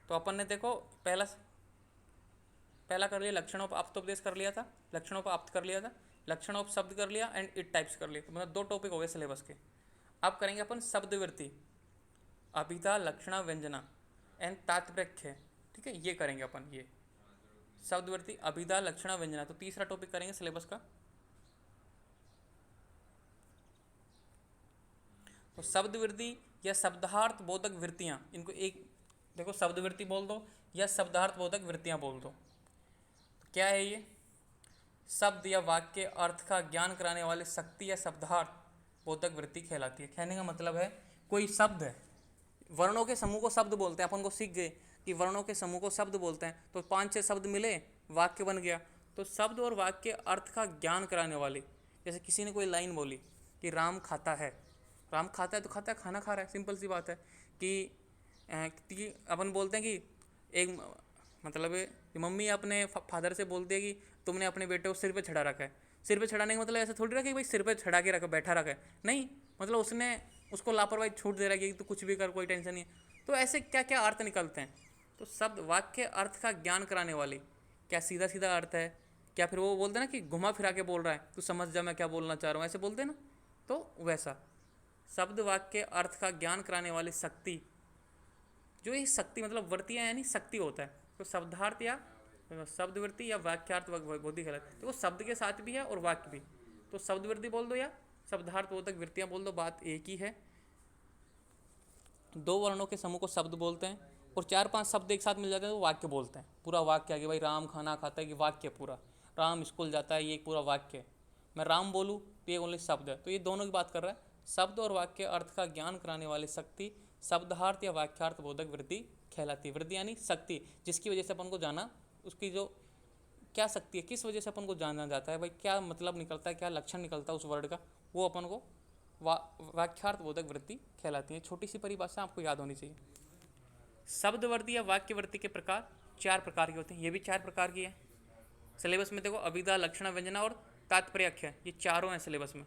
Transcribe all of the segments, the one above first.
तो अपन ने देखो पहला पहला कर लिया, लक्षणोपआप्तोपदेश कर लिया था, लक्षणोपआप्त कर लिया था, लक्षणोप शब्द कर लिया एंड इट टाइप्स कर लिया। तो मतलब 2 टॉपिक हो गए सिलेबस के। अब करेंगे अपन शब्दवृत्ति, अभिधा लक्षणा व्यंजना एंड तात्पर्य। ठीक है, ये करेंगे अपन, ये शब्दवृत्ति अभिधा लक्षणा व्यंजना। तो तीसरा टॉपिक करेंगे सिलेबस का। तो शब्दवृत्ति या शब्दार्थ बोधक वृत्तियाँ, इनको एक देखो, शब्दवृत्ति बोल दो या शब्दार्थ बोधक वृत्तियाँ बोल दो। तो क्या है ये? शब्द या वाक्य अर्थ का ज्ञान कराने वाले शक्ति या शब्दार्थ बोधक वृत्ति कहलाती है। कहने का मतलब है कोई शब्द है, वर्णों के समूह को शब्द बोलते हैं। अपन को सीख गए कि वर्णों के समूह को शब्द बोलते हैं। तो 5-6 शब्द मिले, वाक्य बन गया। तो शब्द और वाक्य अर्थ का ज्ञान कराने वाले, जैसे किसी ने कोई लाइन बोली कि राम खाता है, राम खाता है तो खाता है, खाना खा रहा है, सिंपल सी बात है। कि अपन बोलते हैं कि एक मतलब कि मम्मी अपने फादर से बोलती है कि तुमने अपने बेटे को सिर पे चढ़ा रखा है। सिर पे चढ़ाने का मतलब ऐसे थोड़ी रखा कि भाई सिर पे चढ़ा के रखा, बैठा रखा है, नहीं, मतलब उसने उसको लापरवाही छूट दे रहा है कि तू कुछ भी कर, कोई टेंशन नहीं है। तो ऐसे क्या क्या अर्थ निकलते हैं। तो शब्द वाक्य अर्थ का ज्ञान कराने वाली, क्या सीधा सीधा अर्थ है, क्या फिर वो बोलते हैं ना कि घुमा फिरा के बोल रहा है, तू समझ जा मैं क्या बोलना चाह रहा हूँ, ऐसे बोलते हैं ना। तो वैसा शब्द वाक्य अर्थ का ज्ञान कराने वाली शक्ति, जो ये शक्ति मतलब वृत्तियाँ यानी शक्ति होता है। तो शब्दार्थ या शब्दवृत्ति या वाक्यार्थ बोधि कहलाती है। तो वो शब्द के साथ भी है और वाक्य भी। तो शब्दवृत्ति बोल दो या शब्दार्थ बोधक वृत्तियाँ बोल दो, बात एक ही है। 2 वर्णों के समूह को शब्द बोलते हैं और 4-5 शब्द एक साथ मिल जाते हैं तो वाक्य बोलते हैं। पूरा वाक्य आ गया भाई, राम खाना खाता है, कि वाक्य पूरा, राम स्कूल जाता है, ये एक पूरा वाक्य है। मैं राम बोलूँ तो ये ओनली शब्द है। तो ये दोनों की बात कर रहा है। शब्द और वाक्य अर्थ का ज्ञान कराने वाली शक्ति शब्दार्थ या वाक्यार्थ बोधक वृत्ति कहलाती है। वृत्ति यानी शक्ति, जिसकी वजह से अपन को जाना, उसकी जो क्या शक्ति है, किस वजह से अपन को जाना जाता है, भाई क्या मतलब निकलता है, क्या लक्षण निकलता है उस वर्ड का, वो अपन को वाक्यार्थ बोधक वृत्ति कहलाती है। छोटी सी परिभाषा आपको याद होनी चाहिए। शब्दवृत्ति या वाक्यवृत्ति के प्रकार 4 प्रकार के होते हैं। ये भी 4 प्रकार की है सिलेबस में। देखो, अभिधा लक्षण व्यंजना और तात्पर्य, ये चारों हैं सिलेबस में।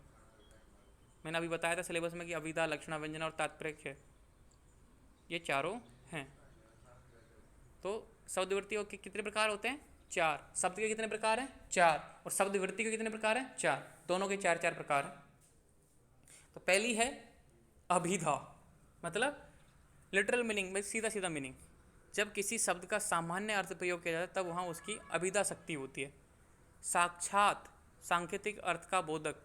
मैंने अभी बताया था सिलेबस में कि अभिधा लक्षण व्यंजना और तात्पर्य, ये चारों हैं। तो शब्दवृत्तियों के कितने प्रकार होते हैं? 4। शब्द के कितने प्रकार हैं? 4। और शब्दवृत्ति के कितने प्रकार हैं? 4। दोनों के 4-4 प्रकार हैं। तो पहली है अभिधा, मतलब लिटरल मीनिंग में सीधा सीधा मीनिंग। जब किसी शब्द का सामान्य अर्थ प्रयोग किया जाता है तब वहाँ उसकी अभिधा शक्ति होती है। साक्षात सांकेतिक अर्थ का बोधक,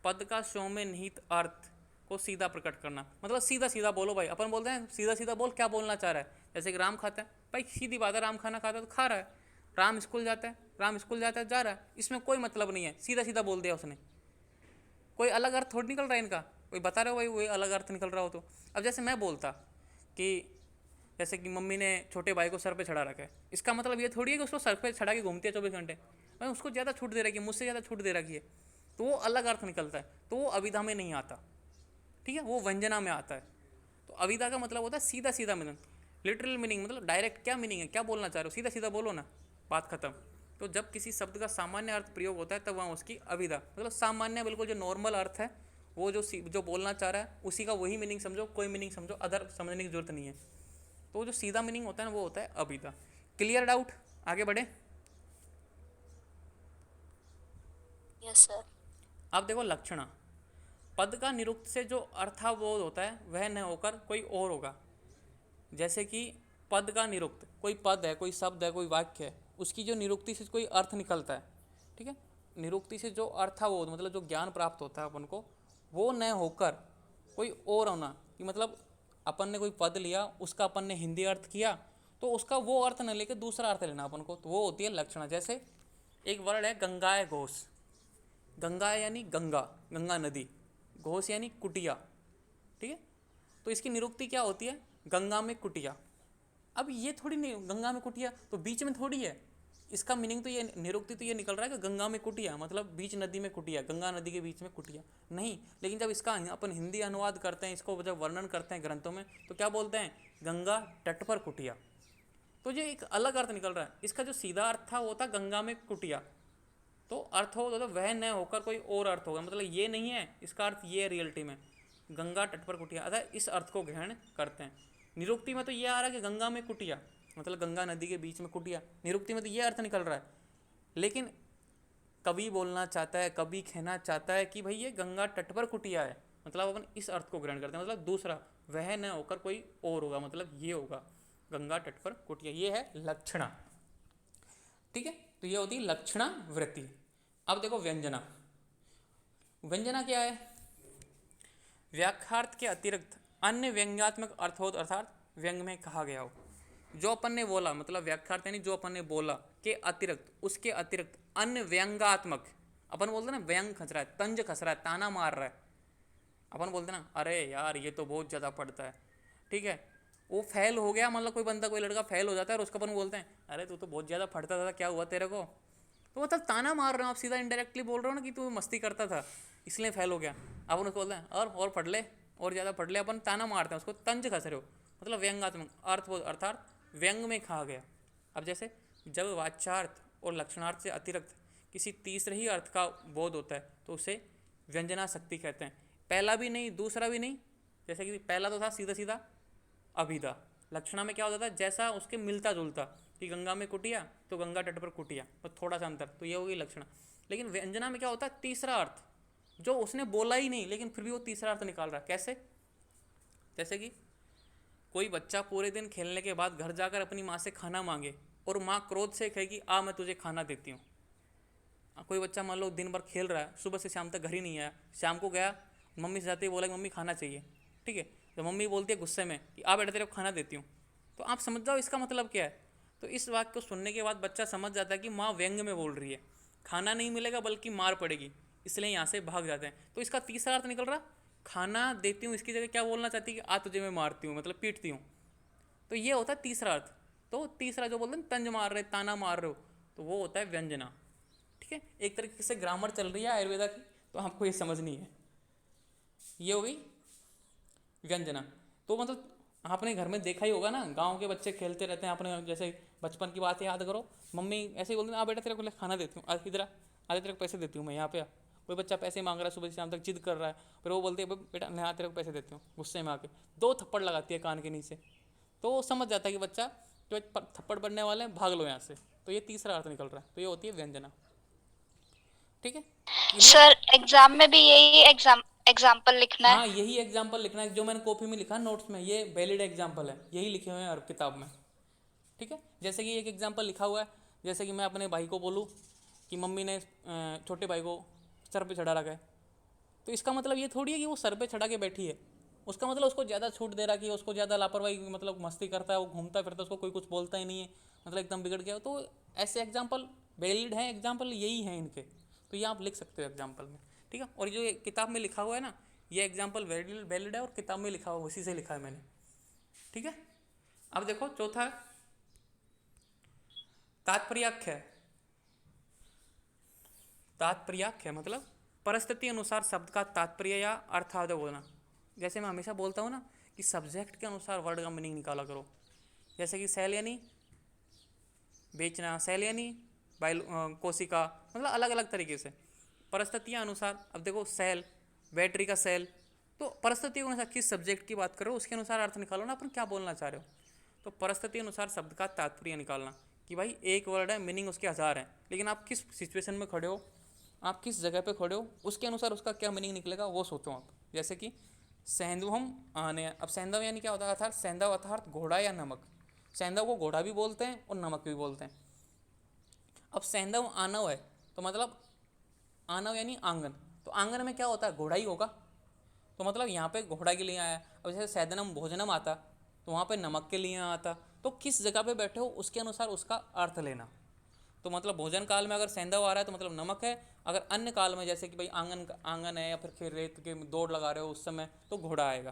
पद का स्व में निहित अर्थ को सीधा प्रकट करना, मतलब सीधा सीधा बोलो भाई। अपन बोलते हैं सीधा सीधा बोल, क्या बोलना चाह रहा है। जैसे कि राम खाता है, भाई सीधी बात है, राम खाना खाता है तो खा रहा है। राम स्कूल जाता है, राम स्कूल जाता है, जा रहा है, इसमें कोई मतलब नहीं है, सीधा सीधा बोल दिया उसने। कोई अलग अर्थ थोड़ी निकल रहा है इनका, कोई बता रहे हो भाई वही अलग अर्थ निकल रहा हो। तो अब जैसे मैं बोलता कि जैसे कि मम्मी ने छोटे भाई को सर पे चढ़ा रखा है, इसका मतलब ये थोड़ी है कि उसको सर पे चढ़ा के घूमती है 24 घंटे, मैं उसको ज़्यादा छूट दे रखी है, मुझसे ज़्यादा छूट दे रखी है, तो वो अलग अर्थ निकलता है। तो वो अभिधा में नहीं आता, ठीक है, वो व्यंजना में आता है। तो अभिधा का मतलब होता है सीधा सीधा मीनिंग, लिटरल मीनिंग, मतलब डायरेक्ट क्या मीनिंग है, क्या बोलना चाह रहे हो, सीधा सीधा बोलो ना, बात खत्म। तो जब किसी शब्द का सामान्य अर्थ प्रयोग होता है तब वहाँ उसकी अभिधा, मतलब सामान्य बिल्कुल जो नॉर्मल अर्थ है, वो जो बोलना चाह रहा है उसी का वही मीनिंग समझो, कोई मीनिंग समझो, अदर समझने की जरूरत नहीं है। तो जो सीधा मीनिंग होता है ना वो होता है अभिधा। Clear doubt? आगे बढ़े। Yes sir. अब देखो लक्षणा, पद का निरुक्त से जो अर्थावबोध होता है वह न होकर कोई और होगा। जैसे कि पद का निरुक्त, कोई पद है, कोई शब्द है, कोई वाक्य है, उसकी जो निरुक्ति से कोई अर्थ निकलता है, ठीक है, निरुक्ति से जो अर्थावबोध मतलब जो ज्ञान प्राप्त होता है अपन को, वो न होकर कोई और होना। कि मतलब अपन ने कोई पद लिया, उसका अपन ने हिंदी अर्थ किया, तो उसका वो अर्थ न लेकर दूसरा अर्थ लेना अपन को, तो वो होती है लक्षणा। जैसे एक वर्ड है गंगाए घोष, गंगा यानी गंगा, गंगा नदी, घोष यानी कुटिया, ठीक है। तो इसकी निरुक्ति क्या होती है? गंगा में कुटिया। अब ये थोड़ी नहीं, गंगा में कुटिया तो बीच में थोड़ी है, इसका मीनिंग तो ये निरुक्ति तो ये निकल रहा है कि गंगा में कुटिया मतलब बीच नदी में कुटिया, गंगा नदी के बीच में कुटिया नहीं। लेकिन जब इसका अपन हिंदी अनुवाद करते हैं, इसको जब वर्णन करते हैं ग्रंथों में, तो क्या बोलते हैं? गंगा तट पर कुटिया। तो ये एक अलग अर्थ निकल रहा है। इसका जो सीधा अर्थ था वो था गंगा में कुटिया, तो अर्थ हो तो वह न होकर कोई और अर्थ होगा, मतलब ये नहीं है, इसका अर्थ ये है रियलिटी में, गंगा तट पर कुटिया, अतः इस अर्थ को ग्रहण करते हैं। निरुक्ति में तो ये आ रहा है कि गंगा में कुटिया, मतलब गंगा नदी के बीच में कुटिया, निरुक्ति में तो ये अर्थ निकल रहा है। लेकिन कवि बोलना चाहता है, कवि कहना चाहता है कि भाई ये गंगा तट पर कुटिया है, मतलब अपन इस अर्थ को ग्रहण करते हैं, मतलब दूसरा वह न होकर कोई और होगा, मतलब ये होगा गंगा तट पर कुटिया, ये है लक्षणा। ठीक है, तो ये होती है लक्षणा वृत्ति। अब देखो व्यंजना, व्यंजना क्या है? व्याख्यार्थ के अतिरिक्त अन्य व्यंग्यात्मक अर्थ हो, अर्थात व्यंग में कहा गया हो। जो अपन ने बोला, मतलब व्याख्यार्थ यानी जो अपन ने बोला के अतिरिक्त, उसके अतिरिक्त अन्य व्यंग्यात्मक, अपन बोलते ना व्यंग खस रहा है, तंज खस रहा है, ताना मार रहा है, अपन बोलते ना अरे यार ये तो बहुत ज़्यादा पढ़ता है, ठीक है, वो फेल हो गया, मतलब कोई बंदा कोई लड़का फेल हो जाता है और उसको अपन बोलते हैं अरे तू तो बहुत ज़्यादा पढ़ता था, क्या हुआ तेरे को? तो मतलब ताना मार रहे हो आप, सीधा इनडायरेक्टली बोल रहे हो ना कि तू मस्ती करता था इसलिए फेल हो गया। अपन उसको बोलते हैं और पढ़ ले, और ज़्यादा पढ़ ले, अपन ताना मारते हैं उसको, तंज खस रहे हो, मतलब व्यंगात्मक अर्थ, अर्थात व्यंग में कहा गया। अब जैसे जब वाच्यार्थ और लक्षणार्थ से अतिरिक्त किसी तीसरे ही अर्थ का बोध होता है तो उसे व्यंजनाशक्ति कहते हैं। पहला भी नहीं दूसरा भी नहीं, जैसे कि पहला तो था सीधा सीधा अभिधा, लक्षणा में क्या होता था जैसा उसके मिलता जुलता, कि गंगा में कुटिया तो गंगा तट पर कुटिया, बस थोड़ा सा अंतर, तो ये होगी लक्षणा। लेकिन व्यंजना में क्या होता है तीसरा अर्थ, जो उसने बोला ही नहीं लेकिन फिर भी वो तीसरा अर्थ निकाल रहा है। कैसे? जैसे कि कोई बच्चा पूरे दिन खेलने के बाद घर जाकर अपनी माँ से खाना मांगे और माँ क्रोध से कहेगी आ मैं तुझे खाना देती हूँ। कोई बच्चा मान लो दिन भर खेल रहा है, सुबह से शाम तक घर ही नहीं आया, शाम को गया मम्मी से जाते ही बोला कि मम्मी खाना चाहिए, ठीक है, तो मम्मी बोलती है गुस्से में कि आ बेटा तेरे को खाना देती हूँ, तो आप समझ जाओ इसका मतलब क्या है। तो इस वाक्य को सुनने के बाद बच्चा समझ जाता है कि माँ व्यंग में बोल रही है, खाना नहीं मिलेगा बल्कि मार पड़ेगी, इसलिए यहाँ से भाग जाते हैं। तो इसका तीसरा अर्थ निकल रहा खाना देती हूँ, इसकी जगह क्या बोलना चाहती है कि आ तुझे मैं मारती हूँ, मतलब पीटती हूँ। तो ये होता है तीसरा अर्थ। तो तीसरा जो बोलते हैं तंज मार रहे, ताना मार रहे हो, तो वो होता है व्यंजना। ठीक है, एक तरीके से ग्रामर चल रही है आयुर्वेदा की, तो आपको ये समझनी है। ये हो गई व्यंजना। तो मतलब आपने घर में देखा ही होगा ना, गांव के बच्चे खेलते रहते हैं, आपने जैसे बचपन की बात याद करो, मम्मी ऐसे ही बोलते हैं आ बेटा तेरे को खाना देती हूँ, इधर आधे तेरे को पैसे देती हूँ मैं, यहाँ पे आ। कोई बच्चा पैसे मांग रहा है सुबह से शाम तक जिद कर रहा है, फिर वो बोलती है बेटा मैं यहाँ तेरे को पैसे देती हूँ, गुस्से में आके 2 थप्पड़ लगाती है कान के नीचे, तो वो समझ जाता है कि बच्चा जो थप्पड़ पड़ने वाले हैं भाग लो यहाँ से। तो ये तीसरा अर्थ निकल रहा है, तो ये होती है व्यंजना। ठीक है, क्लियर? सर एग्जाम में भी यही एग्जाम्पल लिखना हाँ है? यही एग्जाम्पल लिखना है जो मैंने कॉपी में लिखा नोट्स में, ये वैलिड एग्जाम्पल है, यही लिखे हुए हैं हर किताब में। ठीक है, जैसे कि एक एग्जाम्पल लिखा हुआ है, जैसे कि मैं अपने भाई को बोलूँ कि मम्मी ने छोटे भाई को सर पे चढ़ा रखा है, तो इसका मतलब ये थोड़ी है कि वो सर पे चढ़ा के बैठी है, उसका मतलब उसको ज़्यादा छूट दे रहा कि उसको ज़्यादा लापरवाही, मतलब मस्ती करता है, वो घूमता फिरता, उसको कोई कुछ बोलता ही नहीं है, मतलब एकदम बिगड़ गया। तो ऐसे एग्जाम्पल वैलिड हैं, एग्जाम्पल यही हैं इनके, तो ये आप लिख सकते हो एग्जाम्पल में। ठीक है, और जो ये किताब में लिखा हुआ है ना, ये एग्जाम्पल वैलिड है और किताब में लिखा हुआ उसी से लिखा है मैंने। ठीक है, अब देखो चौथा तात्पर्याख्य। तात्पर्याख्य मतलब परिस्थिति अनुसार शब्द का तात्पर्य या अर्थार्थ बोलना। जैसे मैं हमेशा बोलता हूँ ना कि सब्जेक्ट के अनुसार वर्ड का मीनिंग निकाला करो। जैसे कि सेल यानी बेचना, सेल यानी कोशिका, मतलब अलग अलग तरीके से परिस्थितियाँ अनुसार। अब देखो सेल, बैटरी का सेल, तो परिस्थितियों के अनुसार किस सब्जेक्ट की बात करो उसके अनुसार अर्थ निकालो ना अपन क्या बोलना चाह रहे हो। तो परिस्थिति अनुसार शब्द का तात्पर्य निकालना कि भाई एक वर्ड है मीनिंग उसके 1000 है, लेकिन आप किस सिचुएशन में खड़े हो, आप किस जगह पे खड़े हो, उसके अनुसार उसका क्या मीनिंग निकलेगा वो सोचो आप। जैसे कि सेंधवम आने, अब सेंधव यानी क्या होता है, अर्थात सेंधव अर्थात घोड़ा या नमक। सेंधव को घोड़ा भी बोलते हैं और नमक भी बोलते हैं। अब सेंधव आनव है तो मतलब आनव यानी आंगन, तो आंगन में क्या होता है, घोड़ा ही होगा, तो मतलब यहाँ पे घोड़ा के लिए आया। अब जैसे सैदनम भोजनम आता तो वहाँ पे नमक के लिए आता, तो किस जगह पे बैठे हो उसके अनुसार उसका अर्थ लेना। तो मतलब भोजन काल में अगर सेंधव आ रहा है तो मतलब नमक है, अगर अन्य काल में जैसे कि भाई आंगन है या फिर खेत रेत के दौड़ लगा रहे हो उस समय तो घोड़ा आएगा।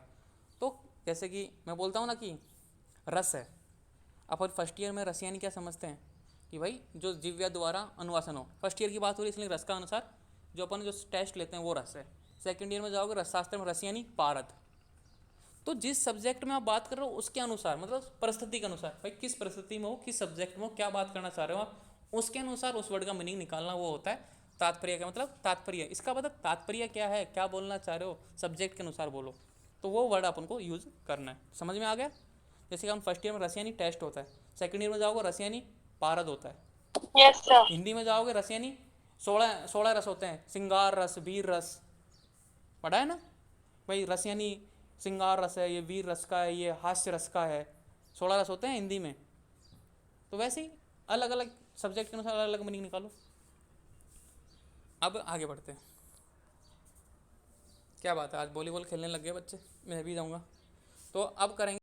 तो जैसे कि मैं बोलता हूँ ना कि रस है, अपन फर्स्ट ईयर में रस यानी क्या समझते हैं कि भाई जो जीव्या द्वारा अनुवासन हो, फर्स्ट ईयर की बात हो रही इसलिए रस का अनुसार जो अपन जो टेस्ट लेते हैं वो रस है। सेकंड ईयर में जाओगे रसशास्त्र में रस यानी पारद। तो जिस सब्जेक्ट में आप बात कर रहे हो उसके अनुसार, मतलब परिस्थिति के अनुसार, भाई किस परिस्थिति में हो, किस सब्जेक्ट में हो, क्या बात करना चाह रहे हो आप, उसके अनुसार उस वर्ड का मीनिंग निकालना वो होता है तात्पर्य का मतलब तात्पर्य। इसका मतलब तात्पर्य क्या है, क्या बोलना चाह रहे हो, सब्जेक्ट के अनुसार बोलो, तो वो वर्ड अपन को यूज करना है। समझ में आ गया? जैसे कि हम फर्स्ट ईयर में रसियानी टेस्ट होता है, सेकंड ईयर में जाओगे रसियानी पारद होता है, Yes, sir. हिंदी में जाओगे रसियानी 16 रस होते हैं, सिंगार रस, वीर रस, पढ़ा है ना भाई। रसियानी सिंगार रस है, ये वीर रस का है, ये हास्य रस का है, 16 रस होते हैं हिंदी में। तो वैसे ही अलग अलग सब्जेक्ट के अनुसार अलग अलग मीनिंग निकालो। अब आगे बढ़ते हैं। क्या बात है, आज वॉलीबॉल खेलने लग गए बच्चे, मैं भी जाऊँगा। तो अब करेंगे